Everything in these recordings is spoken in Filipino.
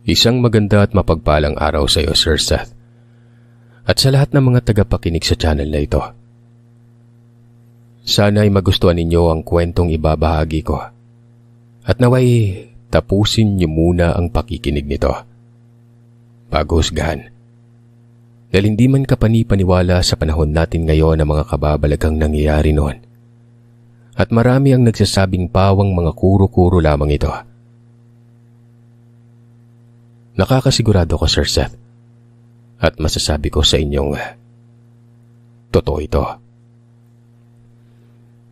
Isang maganda at mapagpalang araw sa iyo, Sir Seth. At sa lahat ng mga tagapakinig sa channel na ito. Sana ay magustuhan ninyo ang kwentong ibabahagi ko. At naway tapusin niyo muna ang pakikinig nito. Bago husgahan. Dahil hindi man kapani-paniwala sa panahon natin ngayon ang mga kababalaghang nangyayari noon. At marami ang nagsasabing pawang mga kuro-kuro lamang ito. Nakakasigurado ko, Sir Seth, at masasabi ko sa inyong totoo ito.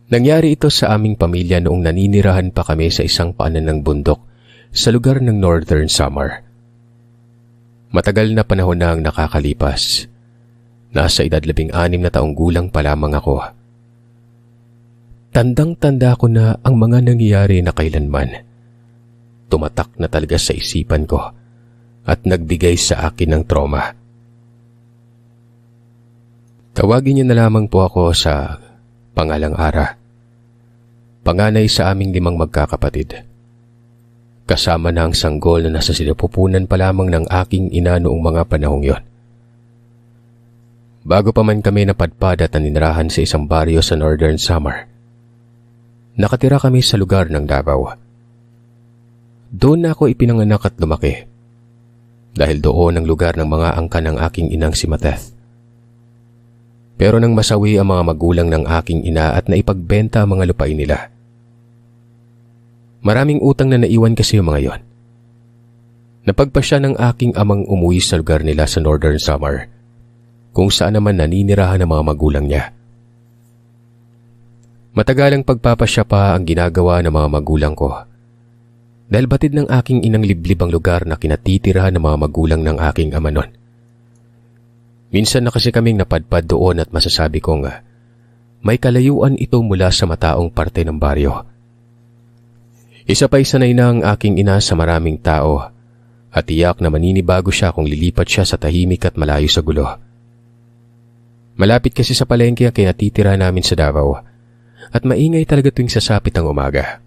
Nangyari ito sa aming pamilya noong naninirahan pa kami sa isang paanan ng bundok sa lugar ng Northern Samar. Matagal na panahon na ang nakakalipas. Nasa edad 16 na taong gulang pa lamang ako. Tandang-tanda ko na ang mga nangyayari na kailanman. Tumatak na talaga sa isipan ko at nagbigay sa akin ng trauma. Tawagin niyo na lamang po ako sa pangalang Ara. Panganay sa aming 5 magkakapatid. Kasama na ang sanggol na nasa sinapupunan pa lamang ng aking ina noong mga panahong yon. Bago pa man kami napadpad at naninirahan sa isang baryo sa Northern Samar, nakatira kami sa lugar ng Davao. Doon na ako ipinanganak at lumaki. Dahil doon ang lugar ng mga angkan ng aking inang si Mateth. Pero nang masawi ang mga magulang ng aking ina at naipagbenta ang mga lupain nila. Maraming utang na naiwan kasi yung mga yon. Napagpasya ng aking amang umuwi sa lugar nila sa Northern Samar, kung saan naman naninirahan ang mga magulang niya. Matagalang pagpapasya pa ang ginagawa ng mga magulang ko. Dahil batid ng aking inang liblib ang lugar na kinatitirahan ng mga magulang ng aking ama nun. Minsan na kasi kaming napadpad doon at masasabi kong may kalayuan ito mula sa mataong parte ng baryo. Isa pa'y sanay na ang aking ina sa maraming tao at tiyak na maninibago siya kung lilipat siya sa tahimik at malayo sa gulo. Malapit kasi sa palengke ang kinatitirahan namin sa Davao at maingay talaga tuwing sasapit ang umaga.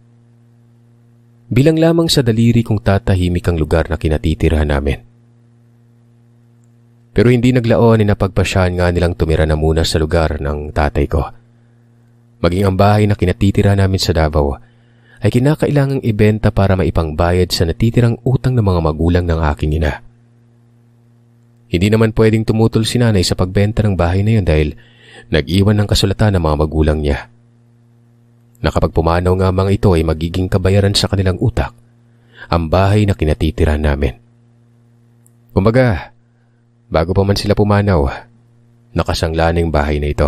Bilang lamang sa daliri kung tatahimik ang lugar na kinatitirahan namin. Pero hindi naglaon na napagpasyahan nga nilang tumira na muna sa lugar ng tatay ko. Maging ang bahay na kinatitirahan namin sa Davao ay kinakailangang ibenta para maipangbayad sa natitirang utang ng mga magulang ng aking ina. Hindi naman pwedeng tumutol si nanay sa pagbenta ng bahay na yun dahil nag-iwan ng kasulatan ng mga magulang niya. Na kapag pumanaw nga mga ito ay magiging kabayaran sa kanilang utak ang bahay na kinatitirahan namin. Kumbaga, bago pa man sila pumanaw, nakasangla na yung bahay na ito.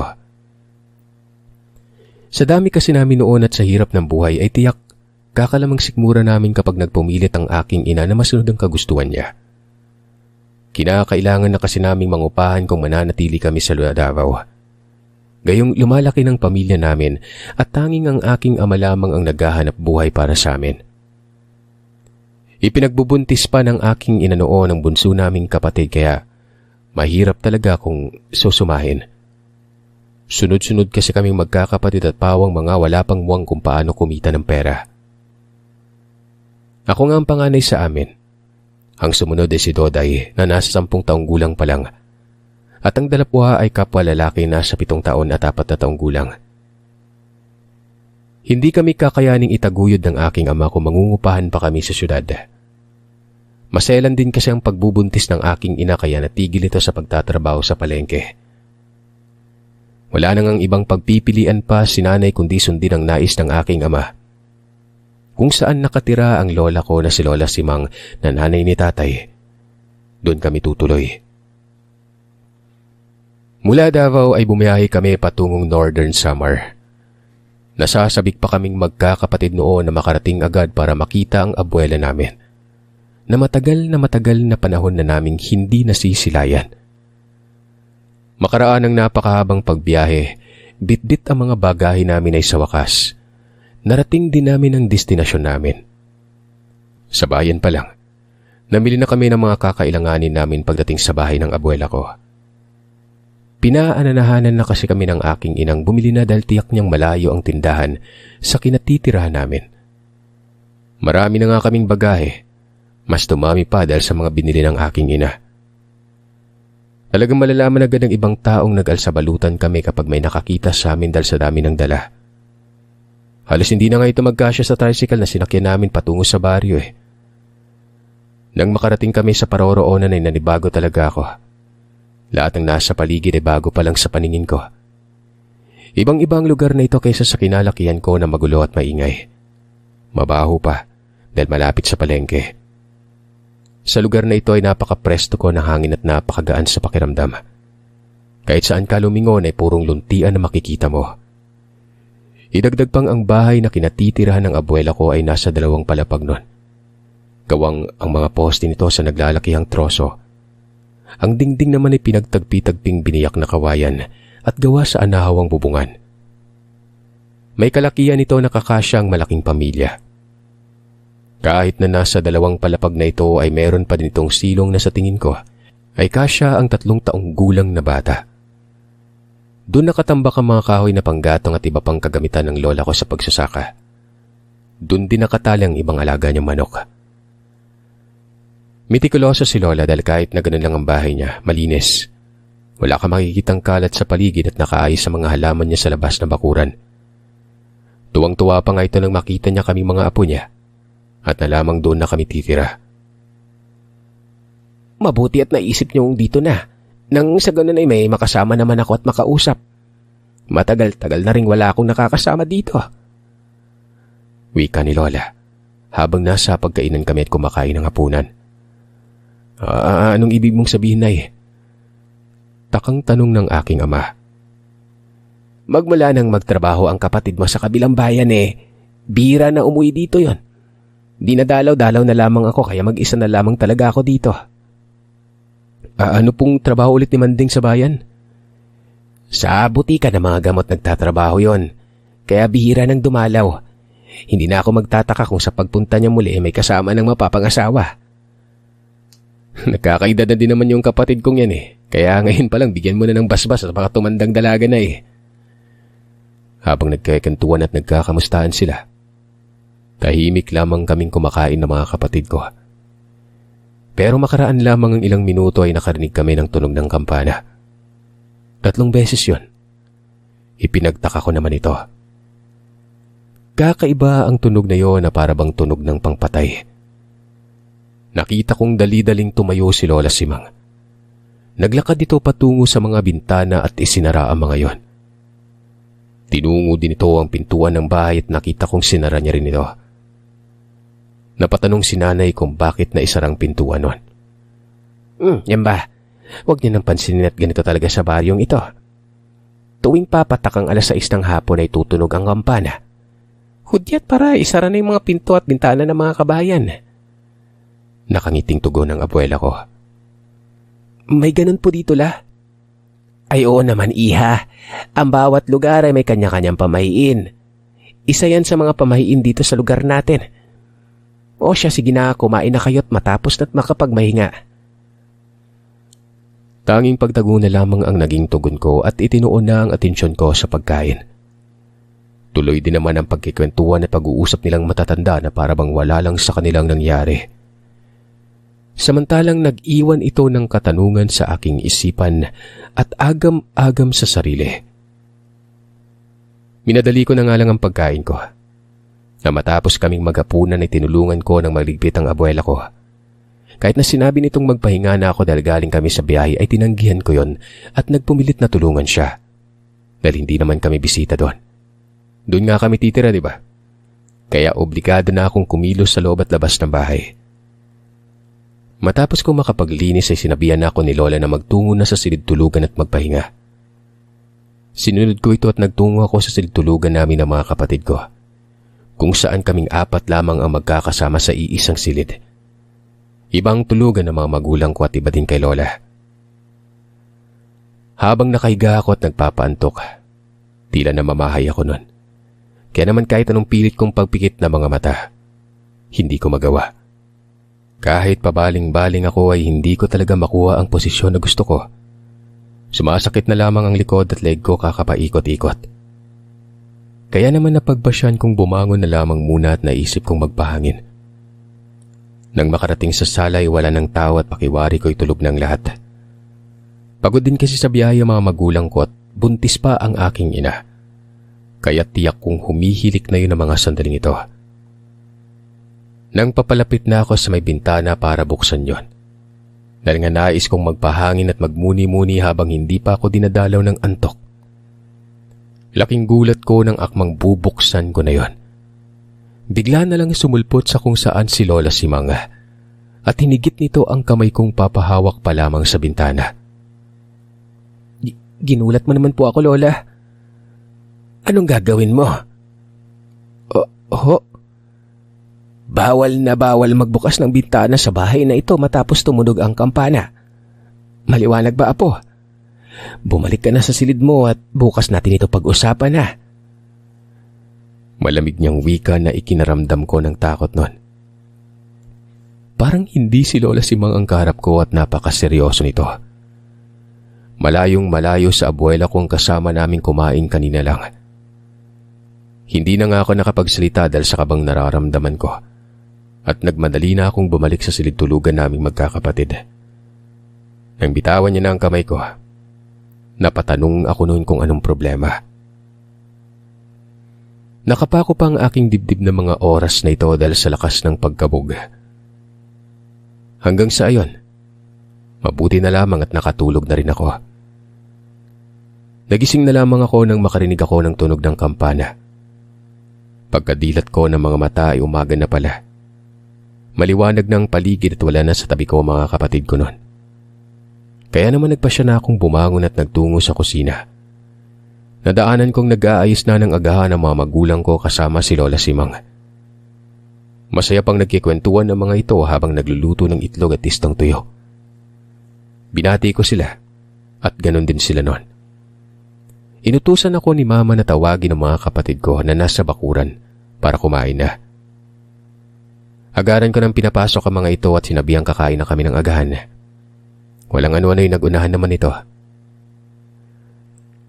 Sa dami kasi namin noon at sa hirap ng buhay ay tiyak kakalamang sikmura namin kapag nagpumilit ang aking ina na masunod ang kagustuhan niya. Kinakailangan na kasi naming mangupahan kung mananatili kami sa Davao. Gayong lumalaki ng pamilya namin at tanging ang aking ama lamang ang naghahanap buhay para sa amin. Ipinagbubuntis pa ng aking ina noon ang bunso naming kapatid kaya mahirap talaga kung susumahin. Sunod-sunod kasi kaming magkakapatid at pawang mga wala pang muwang kung paano kumita ng pera. Ako nga ang panganay sa amin. Ang sumunod ay si Doday na nasa 10 taong gulang pa lang. At ang dalawa ay kapwa lalaki na sa 7 taon at 4 na taong gulang. Hindi kami kakayaning itaguyod ng aking ama kung mangungupahan pa kami sa syudad. Maselan din kasi ang pagbubuntis ng aking ina kaya natigil ito sa pagtatrabaho sa palengke. Wala nang ang ibang pagpipilian pa si nanay kundi sundin ang nais ng aking ama. Kung saan nakatira ang lola ko na si Lola Simang na nanay ni tatay, doon kami tutuloy. Mula Davao ay bumiyahe kami patungong Northern Samar. Nasasabik pa kaming magkakapatid noon na makarating agad para makita ang abuela namin, na matagal na panahon na naming hindi nasisilayan. Makaraan ng napakahabang pagbiyahe, bitbit ang mga bagahe namin ay sa wakas. Narating din namin ang destinasyon namin. Sa bayan pa lang, namili na kami ng mga kakailanganin namin pagdating sa bahay ng abuela ko. Pinaananahanan na kasi kami ng aking inang bumili na dahil tiyak niyang malayo ang tindahan sa kinatitirahan namin. Marami na nga kaming bagahe, Mas dumami pa dahil sa mga binili ng aking ina. Talagang malalaman agad ng ibang taong nag-alsabalutan kami kapag may nakakita sa amin dahil sa dami ng dala. Halos hindi na nga ito magkasya sa tricycle na sinakyan namin patungo sa baryo eh. Nang makarating kami sa paroroonan ay nanibago talaga ako. Lahat ng nasa paligid ay bago pa lang sa paningin ko. Ibang-ibang lugar na ito kaysa sa kinalakihan ko na magulo at maingay. Mabaho pa dahil malapit sa palengke. Sa lugar na ito ay napaka-presto ko ng hangin at napakagaan sa pakiramdam. Kahit saan ka lumingon ay purong luntian na makikita mo. Idagdag pang ang bahay na kinatitirahan ng abuela ko ay nasa 2 palapag nun. Gawang ang mga poste nito sa naglalakihang troso. Ang dingding naman ay pinagtagpi-tagping biniyak na kawayan at gawa sa anahawang bubungan. May kalakihan ito na kakasya ang malaking pamilya. Kahit na nasa 2 palapag na ito ay meron pa din itong silong na sa tingin ko ay kasya ang 3 taong gulang na bata. Doon nakatambak ang mga kahoy na panggatong at iba pang kagamitan ng lola ko sa pagsasaka. Doon din nakatali ang ibang alaga niyang manok. Mitikuloso si lola dahil kahit na ganun lang ang bahay niya, malinis. Wala ka makikitang kalat sa paligid at nakaayos sa mga halaman niya sa labas na bakuran. Tuwang-tuwa pa nga ito nang makita niya kaming mga apo niya. At nalamang doon na kami titira. Mabuti at naisip niyong dito na. Nang sa ganun ay may makasama naman ako at makausap. Matagal-tagal na rin wala akong nakakasama dito. Wika ni Lola, habang nasa pagkainan kami at kumakain ng hapunan. Anong ibig mong sabihin, Nay? Takang tanong ng aking ama. Magmula nang magtrabaho ang kapatid mo sa kabilang bayan bira na umuwi dito yon. Dinadalaw-dalaw na lamang ako kaya mag-isa na lamang talaga ako dito. Ano pong trabaho ulit ni Manding sa bayan? Sa butika ng mga gamot nagtatrabaho yon. Kaya bihira nang dumalaw. Hindi na ako magtataka kung sa pagpunta niya muli may kasama ng mapapangasawa. Nagkakaedad na din naman yung kapatid kong yan Kaya ngayon pa lang bigyan mo na ng basbas at baka tumandang dalaga na Habang nagkakantuan at nagkakamustahan sila, tahimik lamang kaming kumakain ng mga kapatid ko. Pero makaraan lamang ang ilang minuto ay nakarinig kami ng tunog ng kampana. 3 beses yon. Ipinagtaka ko naman ito. Kakaiba ang tunog na yon na para bang tunog ng pangpatay. Nakita kong dali-daling tumayo si Lola Simang. Naglakad ito patungo sa mga bintana at isinara ang mga yon. Tinungo din ito ang pintuan ng bahay at nakita kong sinara niya rin ito. Napatanong si nanay kung bakit na isarang pintuan nun. Yan ba? Huwag niyo nang pansinin at ganito talaga sa baryong ito. Tuwing papatak ang 6:00 ng hapon ay tutunog ang kampana. Hudyat para isara na yung mga pinto at bintana ng mga kabayan. Nakangiting tugon ng abuela ko. May ganun po dito, La? Ay oo naman, Iha. Ang bawat lugar ay may kanya-kanyang pamahiin. Isa yan sa mga pamahiin dito sa lugar natin. O siya, sige na, kumain na kayo't matapos na't makapagmahinga. Tanging pagtago na lamang ang naging tugon ko at itinuon na ang atensyon ko sa pagkain. Tuloy din naman ang pagkikwentuhan at pag-uusap nilang matatanda na parabang wala lang sa kanilang nangyari. Samantalang nag-iwan ito ng katanungan sa aking isipan at agam-agam sa sarili. Minadali ko na nga lang ang pagkain ko. Na matapos kaming maghapunan ay tinulungan ko ng maligpit ang abuela ko. Kahit na sinabi nitong magpahinga na ako dahil galing kami sa biyahe ay tinanggihan ko yon at nagpumilit na tulungan siya. Dahil hindi naman kami bisita doon. Doon nga kami titira, di ba? Kaya obligado na akong kumilos sa loob at labas ng bahay. Matapos ko makapaglinis ay sinabihan ako ni Lola na magtungo na sa silid tulugan at magpahinga. Sinunod ko ito at nagtungo ako sa silid tulugan namin ng mga kapatid ko, kung saan kaming 4 lamang ang magkakasama sa iisang silid. Ibang tulugan ng mga magulang ko at iba din kay Lola. Habang nakahiga ako at nagpapaantok, tila namamahay ako nun. Kaya naman kahit anong pilit kong pagpikit na mga mata, hindi ko magawa. Kahit pabaling-baling ako ay hindi ko talaga makuha ang posisyon na gusto ko. Sumasakit na lamang ang likod at leg ko kakapaikot-ikot. Kaya naman napagbasyan kong bumangon na lamang muna at naisip kong magpahangin. Nang makarating sa sala ay wala ng tao at pakiwari ko'y tulog ng lahat. Pagod din kasi sa biyaya mga magulang ko at buntis pa ang aking ina. Kaya tiyak kong humihilik na yun ang mga sandaling ito. Nang papalapit na ako sa may bintana para buksan yon, dahil nga nais kong magpahangin at magmuni-muni habang hindi pa ako dinadalaw ng antok. Laking gulat ko nang akmang bubuksan ko na yon. Bigla na lang sumulpot sa kung saan si Lola Simang at hinigit nito ang kamay kong papahawak pa lamang sa bintana. Ginulat mo naman po ako, Lola. Anong gagawin mo? Bawal na bawal magbukas ng bintana sa bahay na ito matapos tumunog ang kampana. Maliwanag ba, Apo? Bumalik ka na sa silid mo at bukas natin ito pag-usapan na. Malamig niyang wika na ikinaramdam ko ng takot nun. Parang hindi si Lola Simang ang kaharap ko at napakaseryoso nito. Malayong malayo sa abuela kong kasama naming kumain kanina lang. Hindi na nga ako nakapagsalita dahil sa kabang nararamdaman ko. At nagmadali na akong bumalik sa silid tulugan naming magkakapatid. Nang bitawan niya na ang kamay ko, napatanong ako noon kung anong problema. Nakapako pa ang aking dibdib ng mga oras na ito dahil sa lakas ng pagkabog. Hanggang sa ayon, mabuti na lamang at nakatulog na rin ako. Nagising na lamang ako nang makarinig ako ng tunog ng kampana. Pagkadilat ko ng mga mata ay umaga na pala. Maliwanag ng paligid at wala na sa tabi ko mga kapatid ko noon. Kaya naman nagpasya na akong bumangon at nagtungo sa kusina. Nadaanan kong nag-aayos na ng agahan ng mga magulang ko kasama si Lola Simang. Masaya pang nagkikwentuhan ng mga ito habang nagluluto ng itlog at tistong tuyo. Binati ko sila at ganon din sila noon. Inutusan ako ni Mama na tawagin ang mga kapatid ko na nasa bakuran para kumain na. Agaran ko nang pinapasok ang mga ito at sinabihang kakain na kami ng agahan. Walang ano-ano'y nagunahan naman ito.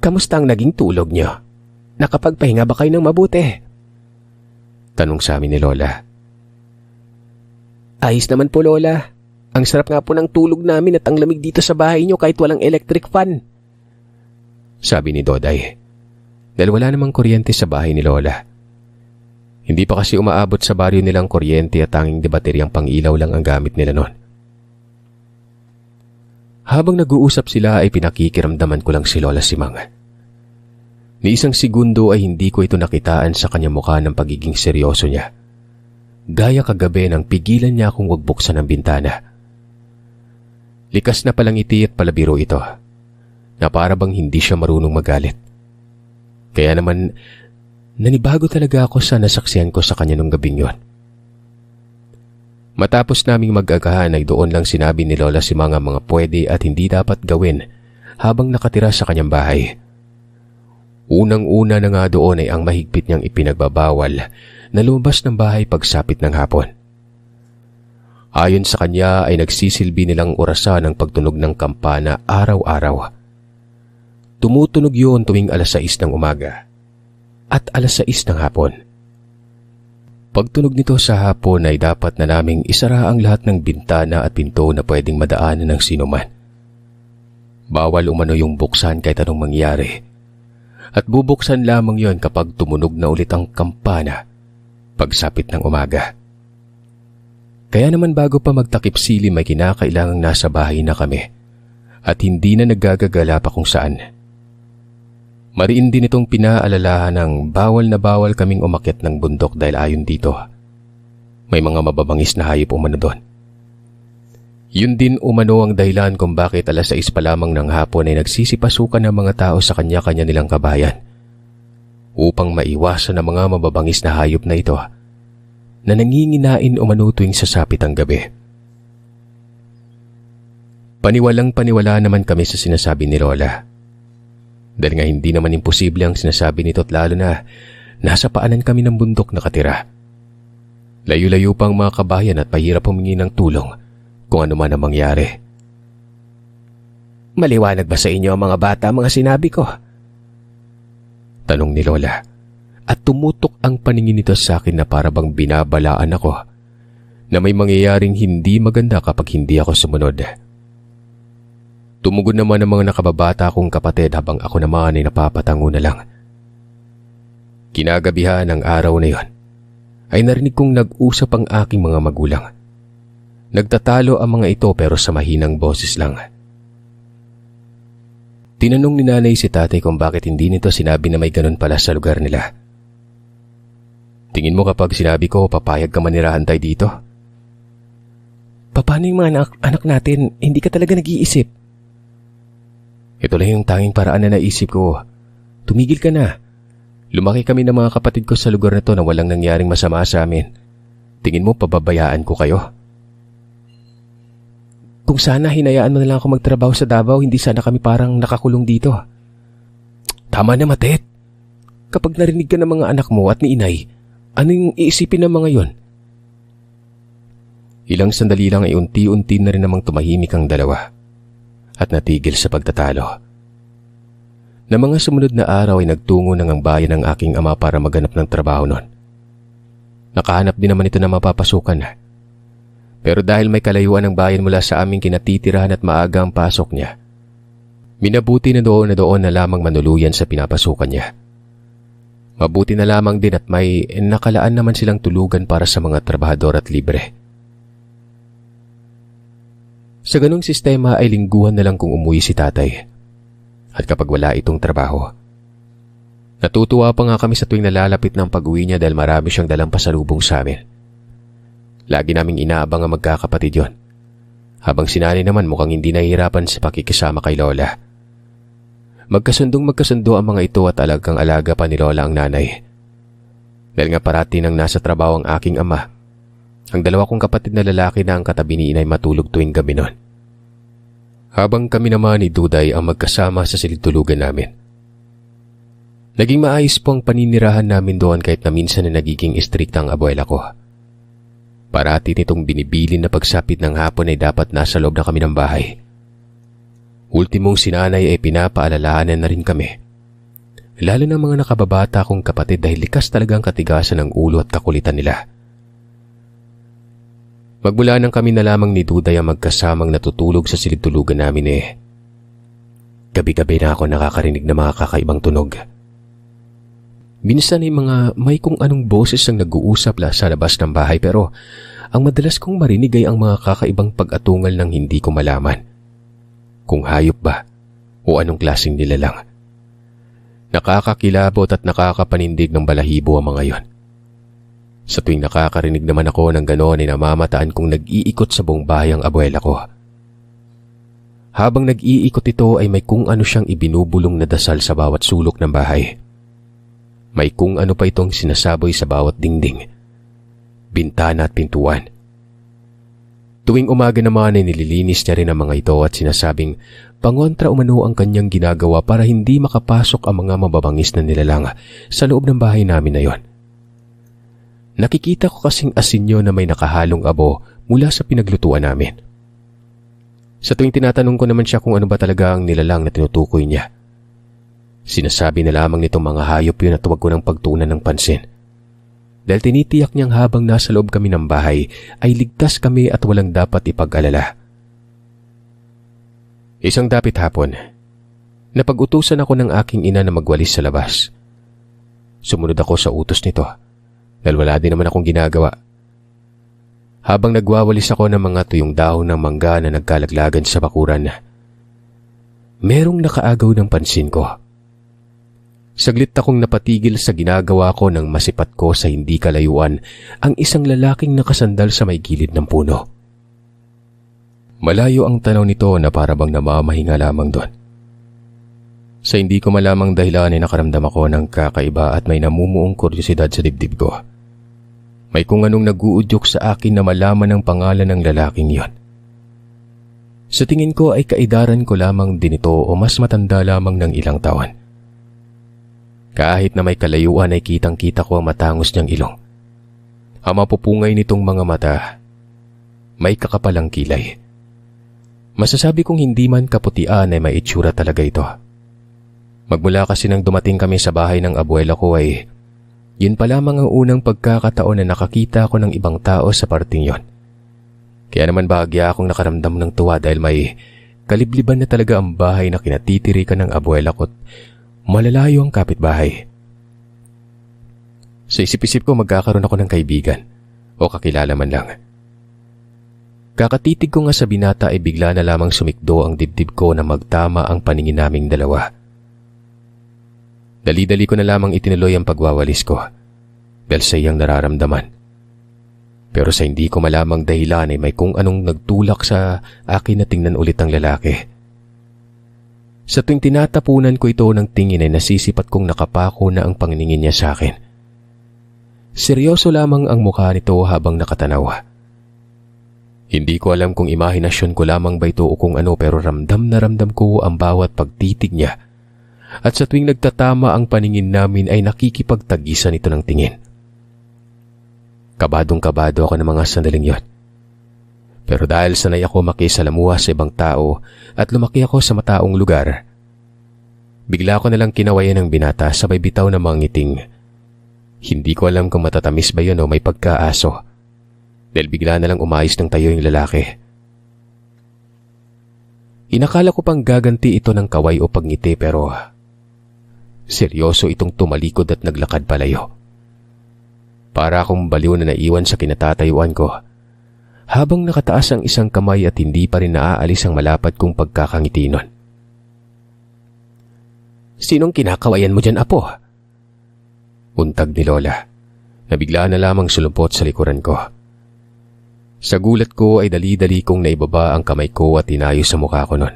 Kamusta ang naging tulog niyo? Nakapagpahinga ba kayo ng mabuti? Tanong sa amin ni Lola. Ayos naman po, Lola. Ang sarap nga po ng tulog namin at ang lamig dito sa bahay niyo kahit walang electric fan. Sabi ni Doday. Dahil wala namang kuryente sa bahay ni Lola. Hindi pa kasi umaabot sa baryo nilang kuryente at tanging de bateryang pang-ilaw lang ang gamit nila noon. Habang nag-uusap sila ay pinakikiramdaman ko lang si Lola Simang. Ni isang segundo ay hindi ko ito nakitaan sa kanyang mukha ng pagiging seryoso niya. Gaya kagabi nang pigilan niya akong wag buksan ang bintana. Likas na palangiti at palabiro ito, na para bang hindi siya marunong magalit. Kaya naman, nanibago talaga ako sa nasaksihan ko sa kanya nung gabing yon. Matapos naming mag-agahan ay doon lang sinabi ni Lola si mga pwede at hindi dapat gawin habang nakatira sa kanyang bahay. Unang-una na nga doon ay ang mahigpit niyang ipinagbabawal na lumabas ng bahay pagsapit ng hapon. Ayon sa kanya ay nagsisilbi nilang orasan ang pagtunog ng kampana araw-araw. Tumutunog yun tuwing 6:00 ng umaga at 6:00 ng hapon. Pagtunog nito sa hapon ay dapat na naming isara ang lahat ng bintana at pinto na pwedeng madaanan ng sinuman. Bawal umano yung buksan kahit anong mangyari. At bubuksan lamang yon kapag tumunog na ulit ang kampana pagsapit ng umaga. Kaya naman bago pa magtakip silim ay kinakailangang nasa bahay na kami at hindi na naggagagala pa kung saan. Mariin din itong pinaalalahan ng bawal na bawal kaming umakyat ng bundok dahil ayon dito, may mga mababangis na hayop umano doon. Yun din umano ang dahilan kung bakit 6:00 pa lamang ng hapon ay nagsisipasukan ng mga tao sa kanya-kanya nilang kabayan upang maiwasan ang mga mababangis na hayop na ito na nanginginain umano tuwing sasapit ang gabi. Paniwalang paniwala naman kami sa sinasabi ni Lola. Dahil nga hindi naman imposible ang sinasabi nito at lalo na nasa paanan kami ng bundok nakatira. Layo-layo pang mga kabayan at pahirap humingi ng tulong kung ano man ang mangyari. Maliwanag ba sa inyo mga bata mga sinabi ko? Tanong ni Lola at tumutok ang paningin nito sa akin na para bang binabalaan ako na may mangyayaring hindi maganda kapag hindi ako sumunod. Tumugon naman ang mga nakababata kong kapatid habang ako naman ay napapatango na lang. Kinagabihan ng araw na yon ay narinig kong nag-usap ang aking mga magulang. Nagtatalo ang mga ito pero sa mahinang boses lang. Tinanong ni nanay si tatay kung bakit hindi nito sinabi na may ganun pala sa lugar nila. Tingin mo kapag sinabi ko papayag ka manirahan tayo dito? Paano yung mga anak natin? Hindi ka talaga nag-iisip. Ito lang yung tanging paraan na naisip ko. Tumigil ka na. Lumaki kami ng mga kapatid ko sa lugar na to na walang nangyaring masama sa amin. Tingin mo pababayaan ko kayo? Kung sana hinayaan mo na lang ako magtrabaho sa Davao, hindi sana kami parang nakakulong dito. Tama na, Matet. Kapag narinig ka ng mga anak mo at ni inay, ano yung iisipin ng mga yon? Ilang sandali lang ay unti-unti na rin namang tumahimik ang dalawa at natigil sa pagtatalo. Na mga sumunod na araw ay nagtungo ng ang bayan ng aking ama para maghanap ng trabaho noon. Nakahanap din naman ito na mapapasukan. Pero dahil may kalayuan ng bayan mula sa aming kinatitirahan at maaga ang pasok niya, minabuti na doon na lamang manuluyan sa pinapasukan niya. Mabuti na lamang din at may nakalaan naman silang tulugan para sa mga trabahador at libre. Sa ganung sistema ay lingguhan na lang kung umuwi si tatay. At kapag wala itong trabaho. Natutuwa pa nga kami sa tuwing nalalapit ng pag-uwi niya dahil marami siyang dalang pasalubong sa amin. Lagi naming inaabang ang magkakapatid yon. Habang si nanay naman mukhang hindi nahihirapan sa pakikisama kay Lola. Magkasundo ang mga ito at alagang-alaga pa ni Lola ang nanay. Dahil nga parati nang nasa trabaho ang aking ama, ang dalawa kong kapatid na lalaki na ang katabi ni inay matulog tuwing gabi noon. Habang kami naman ni Duday ang magkasama sa silid-tulugan namin. Naging maayos po ang paninirahan namin doon kahit na minsan na nagiging istrikta ang abuela ko. Parati nitong binibilin na pagsapit ng hapon ay dapat nasa loob na kami ng bahay. Ultimong sinanay ay pinapaalalahanan na rin kami. Lalo na mga nakababata kong kapatid dahil likas talagang katigasan ng ulo at kakulitan nila. Magmula nang kami na lamang ni Duday ang magkasamang natutulog sa silid-tulugan namin gabi-gabi na ako nakakarinig ng mga kakaibang tunog. Minsan ay may kung anong boses ang nag-uusap sa labas ng bahay pero ang madalas kong marinig ay ang mga kakaibang pag-atungal ng hindi ko malaman. Kung hayop ba o anong klaseng nilalang. Nakakakilabot at nakakapanindig ng balahibo ang mga yon. Sa tuwing nakakarinig naman ako ng gano'n ay namamataan kong nag-iikot sa buong bahay ang abuela ko. Habang nag-iikot ito ay may kung ano siyang ibinubulong na dasal sa bawat sulok ng bahay. May kung ano pa itong sinasaboy sa bawat dingding, bintana at pintuan. Tuwing umaga naman ay nililinis niya rin ang mga ito at sinasabing pangontra umano ang kanyang ginagawa para hindi makapasok ang mga mababangis na nilalang sa loob ng bahay namin na yon. Nakikita ko kasing asinyo na may nakahalong abo mula sa pinaglutuan namin. Sa tuwing tinatanong ko naman siya kung ano ba talaga ang nilalang na tinutukoy niya, sinasabi na lamang nitong mga hayop yun at huwag ko ng pagtuunan ng pansin. Dahil tinitiyak niyang habang nasa loob kami ng bahay ay ligtas kami at walang dapat ipag-alala. Isang dapit hapon, napag-utusan ako ng aking ina na magwalis sa labas. Sumunod ako sa utos nito. Dahil wala din naman akong ginagawa. Habang nagwawalis ako ng mga tuyong dahon ng mangga na nagkalaglagan sa bakuran, merong nakaagaw ng pansin ko. Saglit akong napatigil sa ginagawa ko nang masipat ko sa hindi kalayuan ang isang lalaking nakasandal sa may gilid ng puno. Malayo ang tanaw nito na parabang namamahinga lamang doon. Sa hindi ko malamang dahilan ay nakaramdam ako ng kakaiba at may namumuong kuryosidad sa dibdib ko. May kung anong nag-uudyok sa akin na malaman ang pangalan ng lalaking yon. Sa tingin ko ay kaedaran ko lamang din ito o mas matanda lamang ng ilang taon. Kahit na may kalayuan ay kitang-kita ko ang matangos niyang ilong. Ang mapupungay nitong mga mata, may kakapalang kilay. Masasabi kong hindi man kaputian ay may itsura talaga ito. Magmula kasi nang dumating kami sa bahay ng abuela ko ay yun pa lamang ang unang pagkakataon na nakakita ako ng ibang tao sa parting yon. Kaya naman bahagya akong nakaramdam ng tuwa dahil may kalibliban na talaga ang bahay na kinatitirikan ng abuela ko at malalayo ang kapitbahay. Sa isip-isip ko magkakaroon ako ng kaibigan o kakilala man lang. Kakatitig ko nga sa binata ay bigla na lamang sumikdo ang dibdib ko na magtama ang paningin naming dalawa. Dali-dali ko na lamang itinuloy ang pagwawalis ko dahil sa iyang nararamdaman. Pero sa hindi ko malamang dahilan ay may kung anong nagtulak sa akin na tingnan ulit ang lalaki. Sa tuwing tinatapunan ko ito ng tingin ay nasisipat kong nakapako na ang panginingin niya sa akin. Seryoso lamang ang mukha nito habang nakatanaw. Hindi ko alam kung imahinasyon ko lamang ba ito o kung ano, pero ramdam na ramdam ko ang bawat pagtitig niya. At sa tuwing nagtatama ang paningin namin ay nakikipagtagisan ito ng tingin. Kabadong-kabado ako ng mga sandaling yon. Pero dahil sanay ako makisalamuha sa ibang tao at lumaki ako sa mataong lugar, bigla ko nalang kinawayan ng binata sabay bitaw na mga ngiting. Hindi ko alam kung matatamis ba yun o may pagkaaso, dahil bigla nalang umayos ng tayo yung lalaki. Inakala ko pang gaganti ito ng kaway o pagngiti pero seryoso itong tumalikod at naglakad palayo. Para akong baliw na naiwan sa kinatatayuan ko habang nakataas ang isang kamay at hindi pa rin naaalis ang malapad kong pagkakangiti nun. "Sinong kinakawayan mo dyan, apo?" Untag ni Lola na bigla na lamang sulumpot sa likuran ko. Sa gulat ko ay dali-dali kong naibaba ang kamay ko at inayos sa mukha ko nun.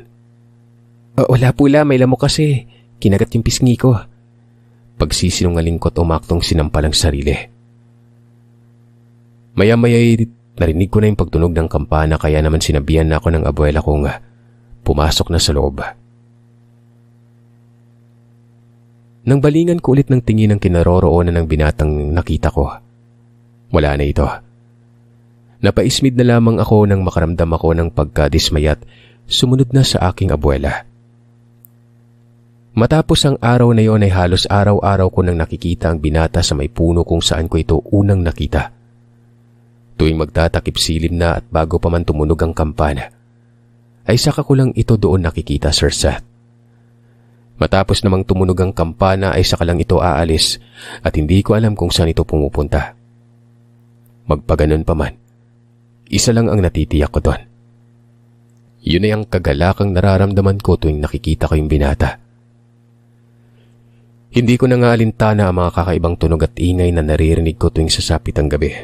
"Wala po la, may lamok kasi. Kinagat yung pisngi ko." Pagsisinungaling ko't umaktong sinampalang sarili. Maya-maya narinig ko na yung pagtunog ng kampana kaya naman sinabihan na ako ng abuela kong pumasok na sa loob. Nang balingan ko ulit ng tingin ang kinaroroonan ng binatang nakita ko, wala na ito. Napaismid na lamang ako nang makaramdam ako ng pagkadismayat sumunod na sa aking abuela. Matapos ang araw na yon ay halos araw-araw ko nang nakikita ang binata sa may puno kung saan ko ito unang nakita. Tuwing magtatakip silim na at bago pa man tumunog ang kampana, ay saka ko lang ito doon nakikita, Sir Seth. Matapos namang tumunog ang kampana ay saka lang ito aalis at hindi ko alam kung saan ito pumupunta. Magpaganon pa man, isa lang ang natitiyak ko doon. Yun ay ang kagalakang nararamdaman ko tuwing nakikita ko yung binata. Hindi ko na nga alintana ang mga kakaibang tunog at ingay na naririnig ko tuwing sasapit ang gabi.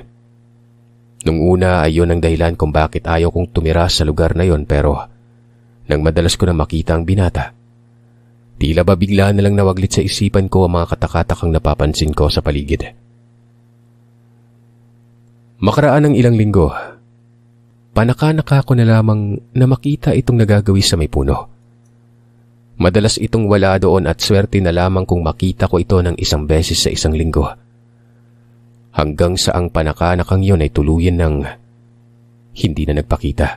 Nung una ay yun ang dahilan kung bakit ayaw kong tumira sa lugar na yon, pero nang madalas ko na makita ang binata, tila ba bigla na lang nawaglit sa isipan ko ang mga katakatakang napapansin ko sa paligid. Makaraan ng ilang linggo, panaka-naka ko na lamang na makita itong nagagawi sa may puno. Madalas itong wala doon at swerte na lamang kung makita ko ito ng isang beses sa isang linggo. Hanggang sa ang panaka-nakang yun ay tuluyan ng hindi na nagpakita.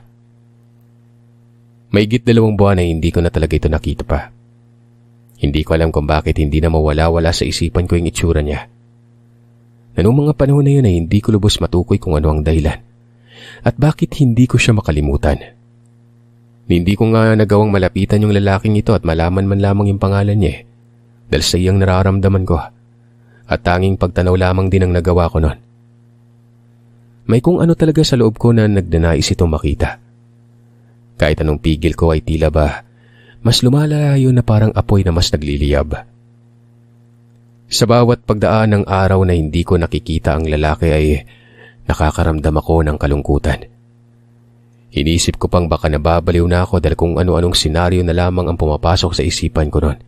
Mahigit 2 buwan ay hindi ko na talaga ito nakita pa. Hindi ko alam kung bakit hindi na mawala-wala sa isipan ko yung itsura niya. Na noong mga panahon na yun ay hindi ko lubos matukoy kung ano ang dahilan at bakit hindi ko siya makalimutan. Hindi ko nga nagawang malapitan yung lalaking ito at malaman man lamang yung pangalan niya dahil sa iyang nararamdaman ko. At tanging pagtanaw lamang din ang nagawa ko noon. May kung ano talaga sa loob ko na nagdanais itong makita. Kahit anong pigil ko ay tila ba mas lumalayo na parang apoy na mas nagliliyab. Sa bawat pagdaan ng araw na hindi ko nakikita ang lalaki ay nakakaramdam ako ng kalungkutan. Inisip ko pang baka nababaliw na ako dahil kung ano-anong senaryo na lamang ang pumapasok sa isipan ko noon.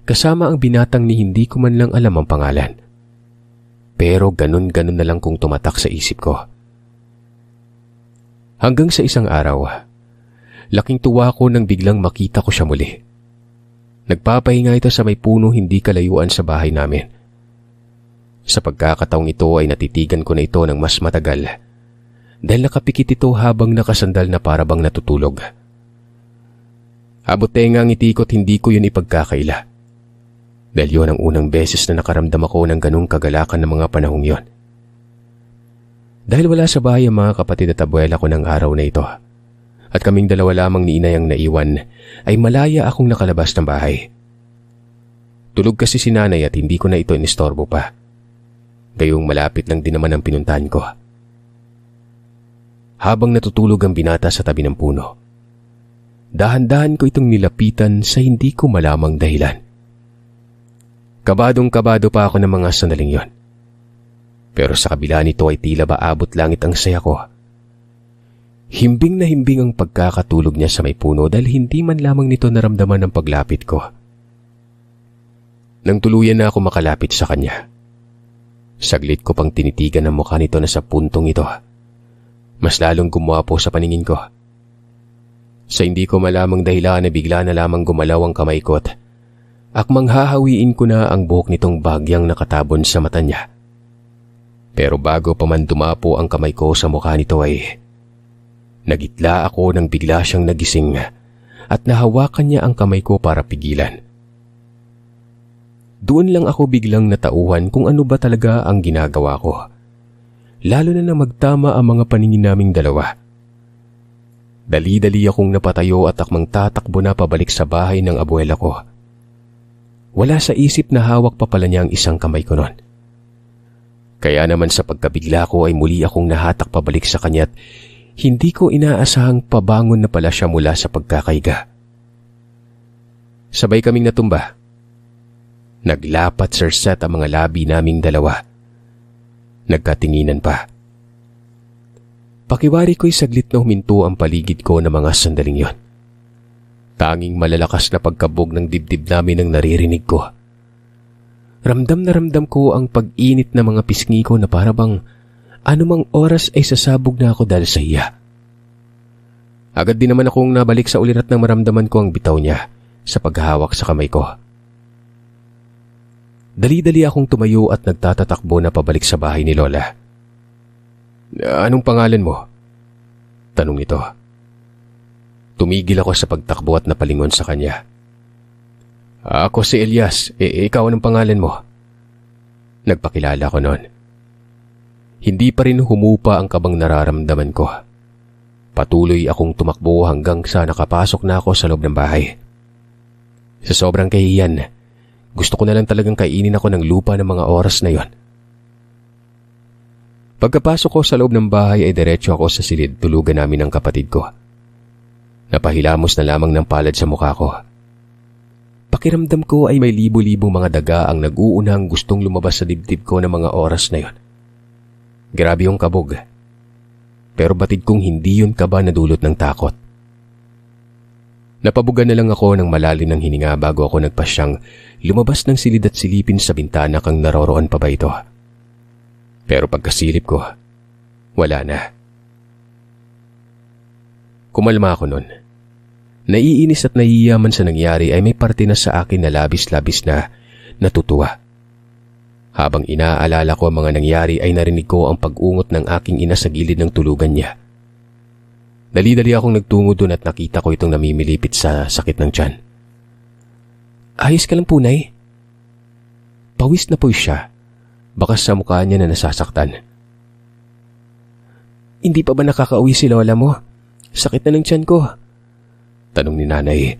Kasama ang binatang ni hindi ko man lang alam ang pangalan. Pero ganun-ganun na lang kung tumatak sa isip ko. Hanggang sa isang araw, laking tuwa ko nang biglang makita ko siya muli. Nagpapahinga ito sa may puno hindi kalayuan sa bahay namin. Sa pagkakataong ito ay natitigan ko na ito ng mas matagal dahil nakapikit ito habang nakasandal na parabang natutulog. Abot tenga ang ngiti ko't hindi ko yun ipagkakaila. Dahil yun ang unang beses na nakaramdam ako ng ganung kagalakan ng mga panahong yon. Dahil wala sa bahay ang mga kapatid at abuela ko ng araw na ito, at kaming dalawa lamang ni inay ang naiwan, ay malaya akong nakalabas ng bahay. Tulog kasi si nanay at hindi ko na ito inistorbo pa. Gayong malapit lang din naman ang pinuntahan ko. Habang natutulog ang binata sa tabi ng puno, dahan-dahan ko itong nilapitan sa hindi ko malamang dahilan. Kabadong-kabado pa ako ng mga sandaling yon. Pero sa kabila nito ay tila ba abot langit ang saya ko. Himbing na himbing ang pagkakatulog niya sa may puno dahil hindi man lamang nito naramdaman ang paglapit ko. Nang tuluyan na ako makalapit sa kanya, saglit ko pang tinitigan ang mukha nito na sa puntong ito. Mas lalong gumwapo sa paningin ko. Sa hindi ko malamang dahilan na bigla na lamang gumalaw ang kamay ko at akmang hahawiin ko na ang buhok nitong bagyang nakatabon sa mata niya. Pero bago pa man dumapo ang kamay ko sa mukha nito ay nagitla ako nang bigla siyang nagising at nahawakan niya ang kamay ko para pigilan. Doon lang ako biglang natauhan kung ano ba talaga ang ginagawa ko. Lalo na magtama ang mga paningin naming dalawa. Dali-dali akong napatayo at akmang tatakbo na pabalik sa bahay ng abuela ko. Wala sa isip na hawak pa pala niya ang isang kamay ko noon. Kaya naman sa pagkabigla ko ay muli akong nahatak pabalik sa kanya at hindi ko inaasahang pabangon na pala siya mula sa pagkakaiga. Sabay kaming natumba. Naglapat sirset ang mga labi naming dalawa. Nagkatinginan pa. Pakiwari ko'y saglit na huminto ang paligid ko ng mga sandaling yon. Tanging malalakas na pagkabog ng dibdib namin ang naririnig ko. Ramdam na ramdam ko ang pag-init ng mga pisngi ko na para bang anumang oras ay sasabog na ako dahil sa iya. Agad din naman akong nabalik sa ulirat nang maramdaman ko ang bitaw niya sa paghawak sa kamay ko. Dali-dali akong tumayo at nagtatatakbo na pabalik sa bahay ni Lola. "Anong pangalan mo?" tanong nito. Tumigil ako sa pagtakbo at napalingon sa kanya. "Ako si Elias. Ikaw anong pangalan mo?" Nagpakilala ko noon. Hindi pa rin humupa ang kabang nararamdaman ko. Patuloy akong tumakbo hanggang sa nakapasok na ako sa loob ng bahay. Sa sobrang kahihiyan, gusto ko na lang talagang kainin ako ng lupa ng mga oras na yon. Pagkapasok ko sa loob ng bahay ay diretso ako sa silid tulugan namin ng kapatid ko. Napahilamos na lamang ng palad sa mukha ko. Pakiramdam ko ay may libo-libong mga daga ang nag-uunang gustong lumabas sa dibdib ko ng mga oras na yon. Grabe yung kabog. Pero batid kong hindi yun kaba na dulot ng takot. Napabugan na lang ako ng malalim ng hininga bago ako nagpasyang lumabas ng silid at silipin sa bintana kang naroroon pa ba ito. Pero pagkasilip ko, wala na. Kumalma ako nun. Naiinis at naiyaman sa nangyari ay may parte na sa akin na labis-labis na natutuwa. Habang inaalala ko ang mga nangyari ay narinig ko ang pag-ungot ng aking ina sa gilid ng tulugan niya. Dali-dali akong nagtungo doon at nakita ko itong namimilipit sa sakit ng tiyan. "Ayos ka lang po, Nay?" Pawis na pawis siya. Bakas sa mukha niya na nasasaktan. "Hindi pa ba nakakauwi si Lola mo? Sakit na ng tiyan ko." Tanong ni Nanay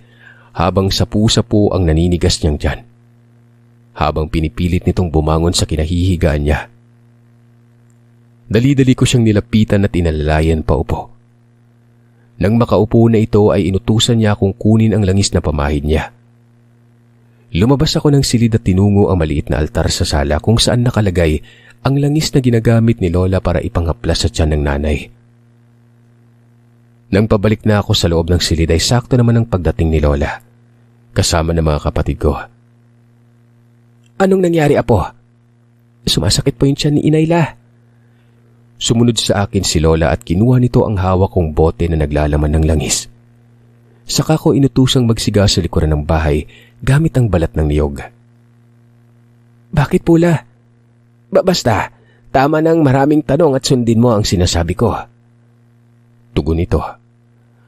habang sapu-sapu ang naninigas niyang tiyan. Habang pinipilit nitong bumangon sa kinahihigaan niya. Dali-dali ko siyang nilapitan at inalalayan pa upo. Nang makaupo na ito ay inutusan niya akong kunin ang langis na pamahid niya. Lumabas ako ng silid at tinungo ang maliit na altar sa sala kung saan nakalagay ang langis na ginagamit ni Lola para ipanghaplas sa tiyan ng nanay. Nang pabalik na ako sa loob ng silid ay sakto naman ang pagdating ni Lola, kasama ng mga kapatid ko. "Anong nangyari, Apo? Sumasakit po yung tiyan ni Inayla." Sumunod sa akin si Lola at kinuha nito ang hawak kong bote na naglalaman ng langis. Saka ko inutusang magsiga sa likuran ng bahay gamit ang balat ng niyog. "Bakit, Pula? Basta, tama nang maraming tanong at sundin mo ang sinasabi ko." Tugon nito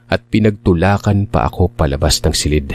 at pinagtulakan pa ako palabas ng silid.